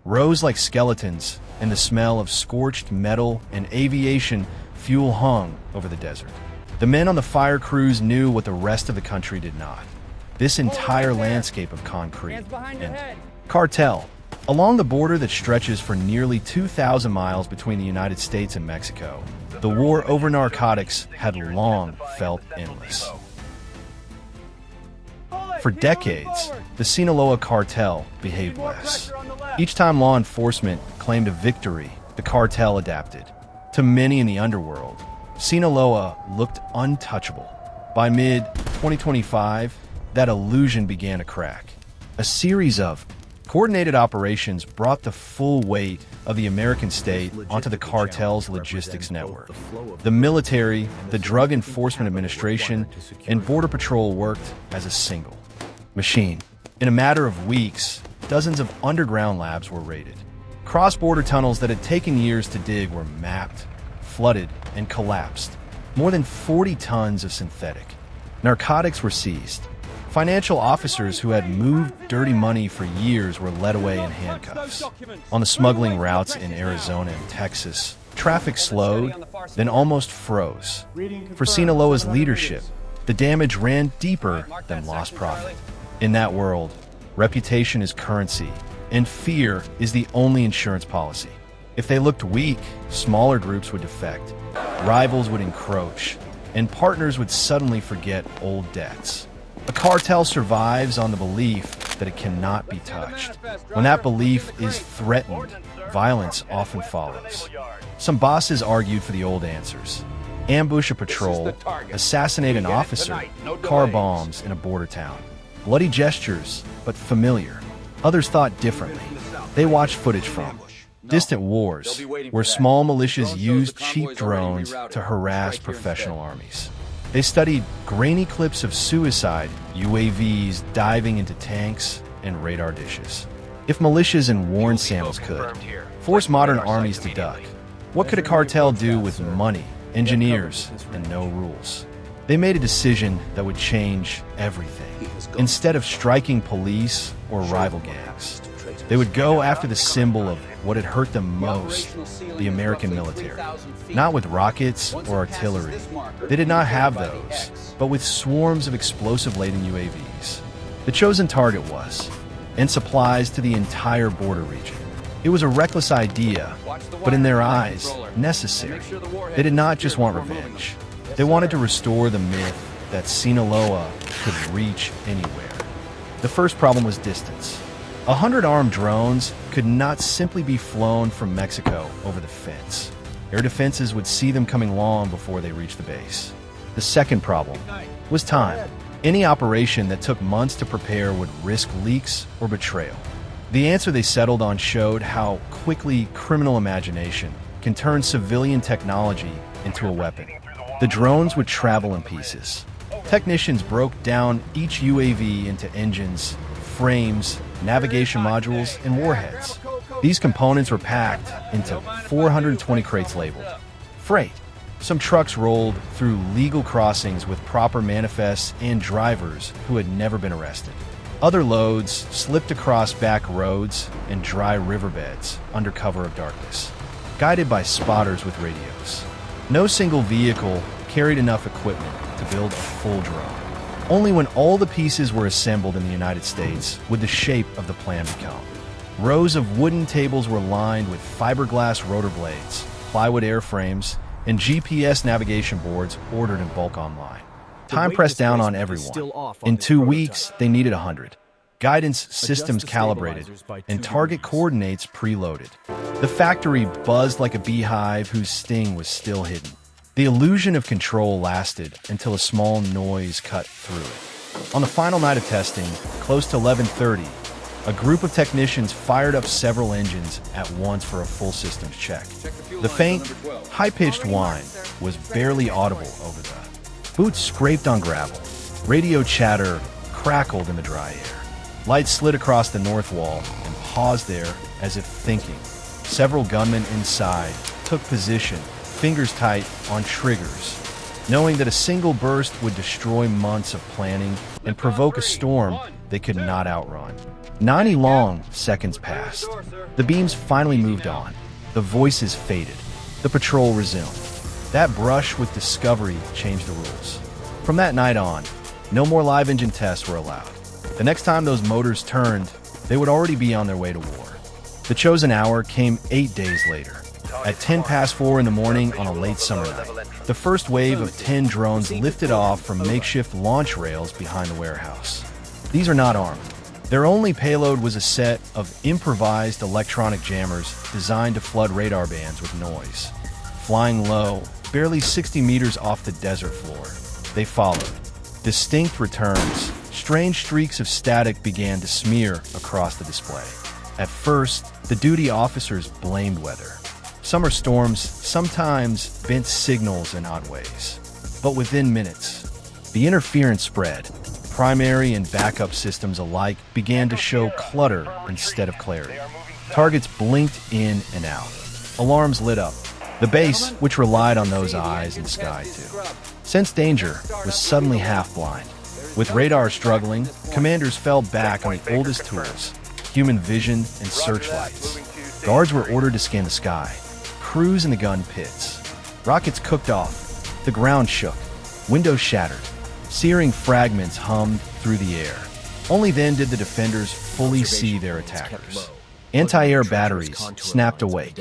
rose like skeletons, and the smell of scorched metal and aviation fuel hung over the desert. The men on the fire crews knew what the rest of the country did not. This entire landscape of concrete and cartel. Along the border that stretches for nearly 2,000 miles between the United States and Mexico, the war over narcotics had long felt endless. For decades, the Sinaloa Cartel behaved less. Each time law enforcement claimed a victory, the cartel adapted. To many in the underworld, Sinaloa looked untouchable. By mid-2025, that illusion began to crack. A series of coordinated operations brought the full weight of the American state onto the cartel's logistics network. The military, the Drug Enforcement Administration, and Border Patrol worked as a single machine. In a matter of weeks, dozens of underground labs were raided. Cross-border tunnels that had taken years to dig were mapped, flooded, and collapsed. More than 40 tons of synthetic narcotics were seized. Financial officers who had moved dirty money for years were led away in handcuffs. On the smuggling routes in Arizona and Texas, traffic slowed, then almost froze. For Sinaloa's leadership, the damage ran deeper than lost profit. In that world, reputation is currency, and fear is the only insurance policy. If they looked weak, smaller groups would defect, rivals would encroach, and partners would suddenly forget old debts. A cartel survives on the belief that it cannot be touched. When that belief is threatened, violence often follows. Some bosses argued for the old answers. Ambush a patrol, assassinate an officer, car bombs in a border town. Bloody gestures, but familiar. Others thought differently. They watched footage from distant wars, where small militias used cheap drones to harass professional armies. They studied grainy clips of suicide, UAVs diving into tanks, and radar dishes. If militias and warrant samples could force modern armies to duck, what could a cartel do with money, engineers, and no rules? They made a decision that would change everything. Instead of striking police or rival gangs, they would go after the symbol of what had hurt them most, the American military. Not with rockets or artillery. They did not have those, but with swarms of explosive-laden UAVs. The chosen target was, and supplies to the entire border region. It was a reckless idea, but in their eyes, necessary. They did not just want revenge. They wanted to restore the myth that Sinaloa could reach anywhere. The first problem was distance. 100 armed drones could not simply be flown from Mexico over the fence. Air defenses would see them coming long before they reached the base. The second problem was time. Any operation that took months to prepare would risk leaks or betrayal. The answer they settled on showed how quickly criminal imagination can turn civilian technology into a weapon. The drones would travel in pieces. Technicians broke down each UAV into engines, frames, navigation modules, and warheads. These components were packed into 420 crates labeled freight. Some trucks rolled through legal crossings with proper manifests and drivers who had never been arrested. Other loads slipped across back roads and dry riverbeds under cover of darkness, guided by spotters with radios. No single vehicle carried enough equipment to build a full drone. Only when all the pieces were assembled in the United States would the shape of the plan become. Rows of wooden tables were lined with fiberglass rotor blades, plywood airframes, and GPS navigation boards ordered in bulk online. Time pressed down on everyone. In 2 weeks, they needed 100. Guidance systems calibrated, and target coordinates preloaded. The factory buzzed like a beehive whose sting was still hidden. The illusion of control lasted until a small noise cut through it. On the final night of testing, close to 11:30, a group of technicians fired up several engines at once for a full systems check. The faint, high-pitched whine was barely audible over the boots scraped on gravel. Radio chatter crackled in the dry air. Lights slid across the north wall and paused there as if thinking. Several gunmen inside took position, fingers tight on triggers, knowing that a single burst would destroy months of planning and provoke a storm they could not outrun. 90 long seconds passed. The beams finally moved on. The voices faded. The patrol resumed. That brush with discovery changed the rules. From that night on, no more live engine tests were allowed. The next time those motors turned, they would already be on their way to war. The chosen hour came 8 days later. At 10 past 4 in the morning on a late summer night, the first wave of 10 drones lifted off from makeshift launch rails behind the warehouse. These are not armed. Their only payload was a set of improvised electronic jammers designed to flood radar bands with noise. Flying low, barely 60 meters off the desert floor, they followed. Distinct returns, strange streaks of static began to smear across the display. At first, the duty officers blamed weather. Summer storms sometimes bent signals in odd ways. But within minutes, the interference spread. Primary and backup systems alike began to show clutter instead of clarity. Targets blinked in and out. Alarms lit up. The base, which relied on those eyes and sky too, sensed danger, was suddenly half blind. With radar struggling, commanders fell back on the oldest tools, human vision and searchlights. Guards were ordered to scan the sky, crews in the gun pits. Rockets cooked off. The ground shook. Windows shattered. Searing fragments hummed through the air. Only then did the defenders fully see their attackers. Anti-air batteries snapped awake.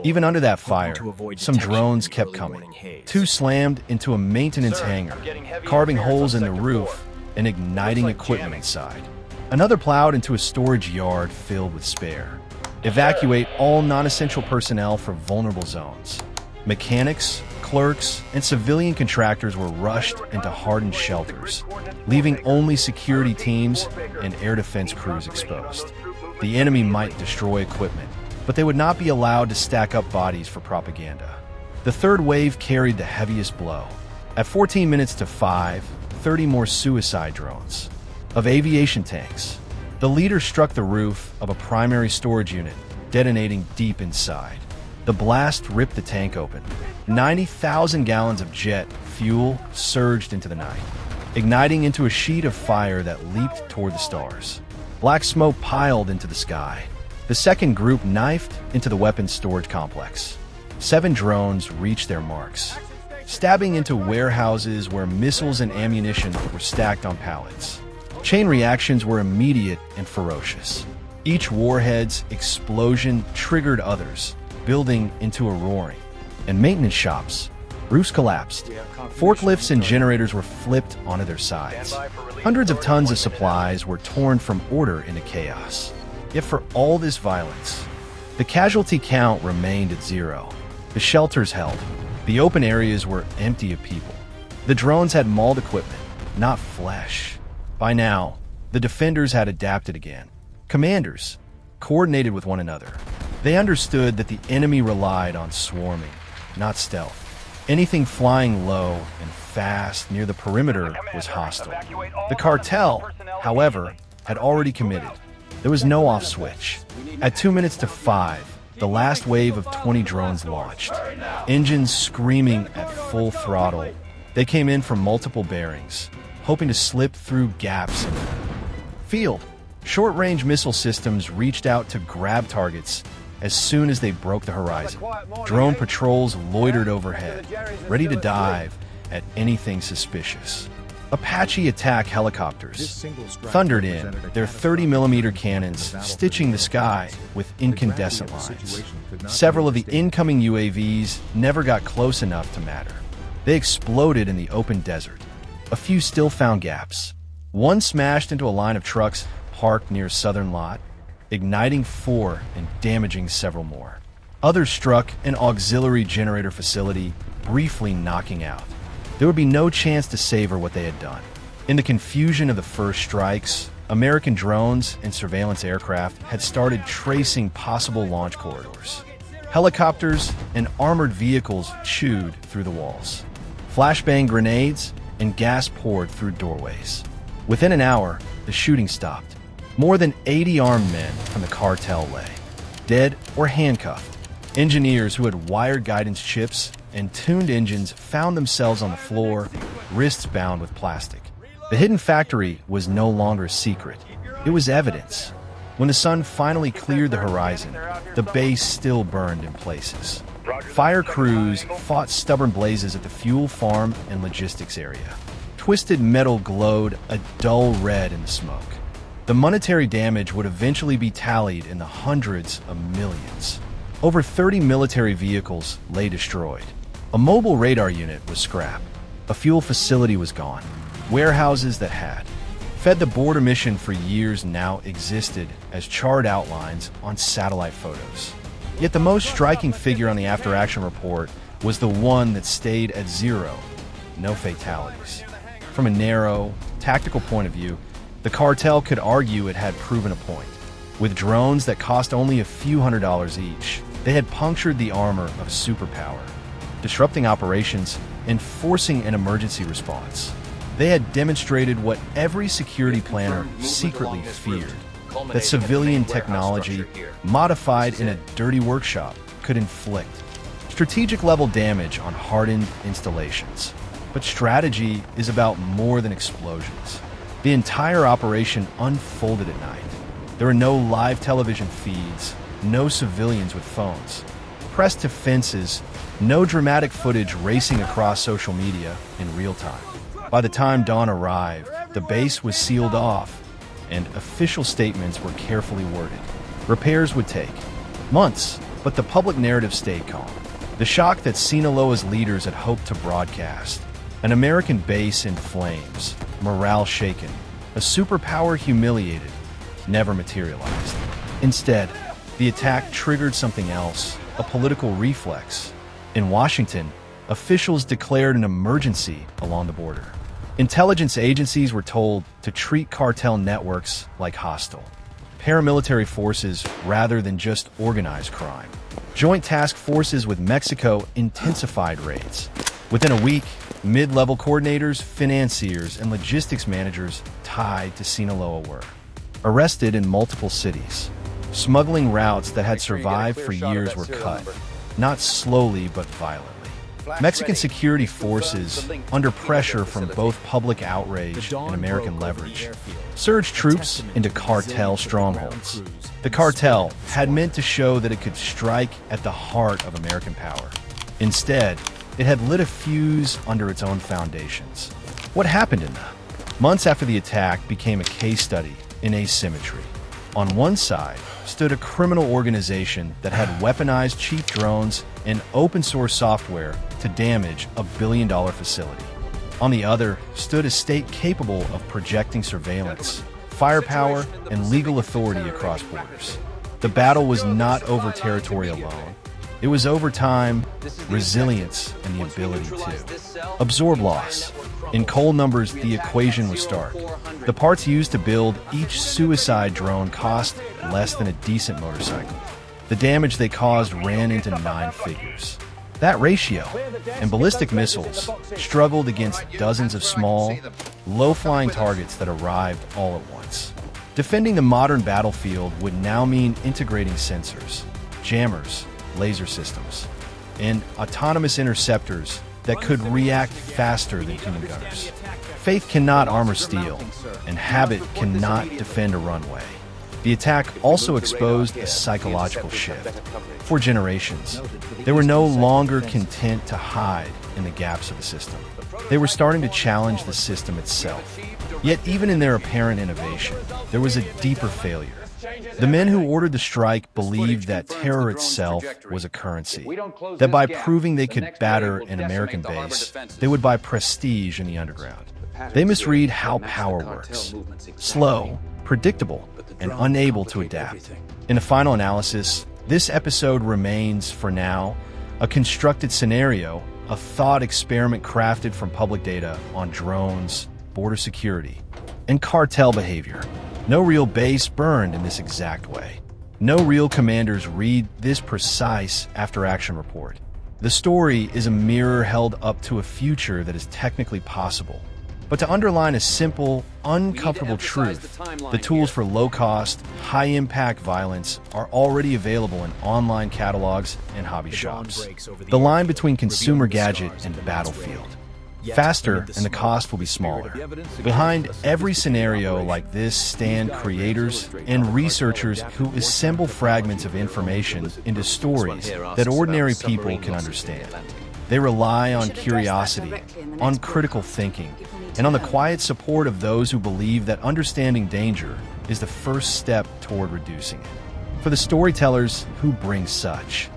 Even under that fire, some drones kept coming. 2 slammed into a maintenance hangar, carving holes in the roof and igniting equipment inside. Another plowed into a storage yard filled with spare. Evacuate all non-essential personnel from vulnerable zones. Mechanics, clerks, and civilian contractors were rushed into hardened shelters, leaving only security teams and air defense crews exposed. The enemy might destroy equipment, but they would not be allowed to stack up bodies for propaganda. The third wave carried the heaviest blow. At 14 minutes to 5, 30 more suicide drones. Of aviation tanks, the leader struck the roof of a primary storage unit, detonating deep inside. The blast ripped the tank open. 90,000 gallons of jet fuel surged into the night, igniting into a sheet of fire that leaped toward the stars. Black smoke piled into the sky. The second group knifed into the weapons storage complex. 7 drones reached their marks, stabbing into warehouses where missiles and ammunition were stacked on pallets. Chain reactions were immediate and ferocious. Each warhead's explosion triggered others, building into a roaring. And maintenance shops, roofs collapsed. Forklifts and generators were flipped onto their sides. Hundreds of tons of supplies were torn from order into chaos. Yet for all this violence, the casualty count remained at 0. The shelters held. The open areas were empty of people. The drones had mauled equipment, not flesh. By now, the defenders had adapted again. Commanders coordinated with one another. They understood that the enemy relied on swarming, not stealth. Anything flying low and fast near the perimeter was hostile. The cartel, however, had already committed. There was no off switch. At 2 minutes to 5, the last wave of 20 drones launched. Engines screaming at full throttle. They came in from multiple bearings, hoping to slip through gaps in the field. Short-range missile systems reached out to grab targets as soon as they broke the horizon. Drone patrols loitered overhead, ready to dive at anything suspicious. Apache attack helicopters thundered in, their 30mm cannons stitching the sky with incandescent lines. Several of the incoming UAVs never got close enough to matter. They exploded in the open desert. A few still found gaps. One smashed into a line of trucks parked near Southern Lot, igniting 4 and damaging several more. Others struck an auxiliary generator facility, briefly knocking out. There would be no chance to savor what they had done. In the confusion of the first strikes, American drones and surveillance aircraft had started tracing possible launch corridors. Helicopters and armored vehicles chewed through the walls. Flashbang grenades and gas poured through doorways. Within an hour, the shooting stopped. More than 80 armed men from the cartel lay, dead or handcuffed. Engineers who had wired guidance chips and tuned engines found themselves on the floor, wrists bound with plastic. The hidden factory was no longer a secret. It was evidence. When the sun finally cleared the horizon, the base still burned in places. Fire crews fought stubborn blazes at the fuel farm and logistics area. Twisted metal glowed a dull red in the smoke. The monetary damage would eventually be tallied in the hundreds of millions. Over 30 military vehicles lay destroyed. A mobile radar unit was scrapped. A fuel facility was gone. Warehouses that had fed the border mission for years now existed as charred outlines on satellite photos. Yet the most striking figure on the after-action report was the one that stayed at zero: no fatalities. From a narrow, tactical point of view, the cartel could argue it had proven a point. With drones that cost only a few $100s each, they had punctured the armor of a superpower, disrupting operations and forcing an emergency response. They had demonstrated what every security planner secretly feared: that civilian technology, modified in a dirty workshop, could inflict strategic-level damage on hardened installations. But strategy is about more than explosions. The entire operation unfolded at night. There were no live television feeds, no civilians with phones pressed to fences, no dramatic footage racing across social media in real time. By the time dawn arrived, the base was sealed off, and official statements were carefully worded. Repairs would take months, but the public narrative stayed calm. The shock that Sinaloa's leaders had hoped to broadcast: an American base in flames, morale shaken, a superpower humiliated, never materialized. Instead, the attack triggered something else: a political reflex. In Washington, officials declared an emergency along the border. Intelligence agencies were told to treat cartel networks like hostile paramilitary forces rather than just organized crime. Joint task forces with Mexico intensified raids. Within a week, mid-level coordinators, financiers, and logistics managers tied to Sinaloa were arrested in multiple cities. Smuggling routes that had survived for years were cut, not slowly but violently. Mexican security forces, under pressure from both public outrage and American leverage, surged troops into cartel strongholds. The cartel had meant to show that it could strike at the heart of American power. Instead, it had lit a fuse under its own foundations. What happened in the months after the attack became a case study in asymmetry. On one side stood a criminal organization that had weaponized cheap drones and open-source software to damage a billion-dollar facility. On the other stood a state capable of projecting surveillance, firepower, and legal authority across borders. The battle was not over territory alone. It was over time, resilience, and the ability to absorb loss. In cold numbers, the equation was stark. The parts used to build each suicide drone cost less than a decent motorcycle. The damage they caused ran into 9 figures. That ratio, and ballistic missiles struggled against dozens of small, low-flying targets that arrived all at once. Defending the modern battlefield would now mean integrating sensors, jammers, laser systems, and autonomous interceptors that could react faster than human gunners. Faith cannot armor steel, and habit cannot defend a runway. The attack also exposed a psychological shift. For generations, they were no longer content to hide in the gaps of the system. They were starting to challenge the system itself. Yet even in their apparent innovation, there was a deeper failure. The men who ordered the strike believed that terror itself was a currency, that by proving they could batter an American base, they would buy prestige in the underground. They misread how power works: slow, predictable, and unable to adapt. In a final analysis, this episode remains, for now, a constructed scenario, a thought experiment crafted from public data on drones, border security, and cartel behavior. No real base burned in this exact way. No real commanders read this precise after-action report. The story is a mirror held up to a future that is technically possible. But to underline a simple, uncomfortable truth, the tools for low-cost, high-impact violence are already available in online catalogs and hobby shops. The line between consumer gadget and battlefield faster, and the cost will be smaller. Behind every scenario like this stand creators and researchers who assemble fragments of information into stories that ordinary people can understand. They rely on curiosity, on critical thinking, and on the quiet support of those who believe that understanding danger is the first step toward reducing it. For the storytellers who bring such